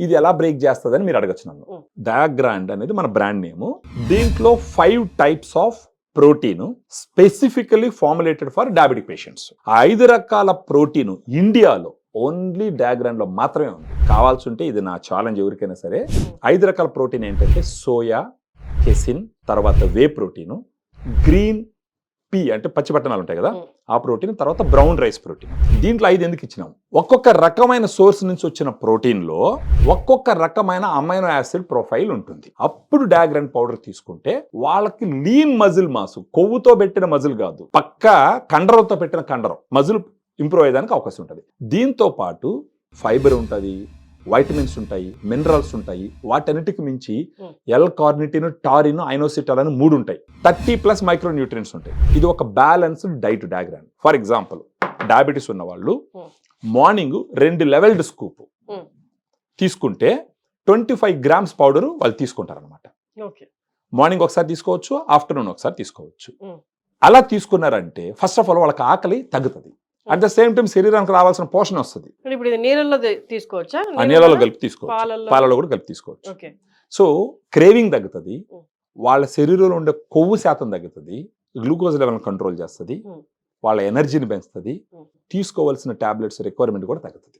ఇది ఎలా బ్రేక్ చేస్తుందని మీరు అడగచ్చు నన్ను. డయాగ్రాండ్ అనేది మన బ్రాండ్ నేమ్. దీంట్లో 5 types of protein specifically formulated for diabetic patients. 5 రకాల ప్రోటీన్ ఇండియాలో ఓన్లీ డయాగ్రాండ్ లో మాత్రమే ఉంది. కావాల్సి ఉంటే ఇది నా ఛాలెంజ్ ఎవరికైనా సరే. 5 రకాల ప్రోటీన్ ఏంటంటే సోయా, కెసిన్, తర్వాత వే ప్రోటీన్, గ్రీన్ పీ అంటే పచ్చి బఠానీలు ఉంటాయి కదా ఆ ప్రోటీన్, తర్వాత బ్రౌన్ రైస్ ప్రోటీన్. దీంట్లో 5 ఎందుకు ఇచ్చినాం? ఒక్కొక్క రకమైన సోర్స్ నుంచి వచ్చిన ప్రోటీన్ లో ఒక్కొక్క రకమైన అమైనో యాసిడ్ ప్రొఫైల్ ఉంటుంది. అప్పుడు డయాగ్రాండ్ పౌడర్ తీసుకుంటే వాళ్ళకి లీన్ మజిల్ మాస్, కొవ్వుతో పెట్టిన మజిల్ కాదు, పక్కా కండరంతో పెట్టిన కండరం మజిల్ ఇంప్రూవ్ అయ్యేదానికి అవకాశం ఉంటుంది. దీంతో పాటు ఫైబర్ ఉంటుంది, వైటమిన్స్ ఉంటాయి, మినరల్స్ ఉంటాయి. వాటన్నిటికి మించి L-కార్నిటిన్, టారిన్, ఐనోసిటల్ అని 3 ఉంటాయి. 30+ మైక్రో న్యూట్రియన్స్ ఉంటాయి. ఇది ఒక balanced diet diagram. For example, diabetes ఉన్న వాళ్ళు మార్నింగ్ 2 లెవెల్డ్ స్కూప్ తీసుకుంటే 25 గ్రామ్స్ పౌడర్ వాళ్ళు తీసుకుంటారు అనమాట. మార్నింగ్ ఒకసారి తీసుకోవచ్చు, ఆఫ్టర్నూన్ ఒకసారి తీసుకోవచ్చు. అలా తీసుకున్నారంటే ఫస్ట్ ఆఫ్ ఆల్ వాళ్ళకి ఆకలి తగ్గుతుంది. అట్ ద సేమ్ టైం శరీరానికి రావాల్సిన పోషణ వస్తుంది. ఇప్పుడు నీళ్ళలో తీసుకోవచ్చా? నీళ్ళలో కలిపి తీసుకోవచ్చు, పాలలో కూడా కలిపి తీసుకోవచ్చు. సో క్రేవింగ్ తగ్గుతుంది, వాళ్ళ శరీరంలో ఉండే కొవ్వు శాతం తగ్గుతుంది, గ్లూకోజ్ లెవెల్ కంట్రోల్ చేస్తుంది, వాళ్ళ ఎనర్జీని పెంచుతుంది, తీసుకోవాల్సిన టాబ్లెట్స్ రిక్వైర్మెంట్ కూడా తగ్గుతుంది.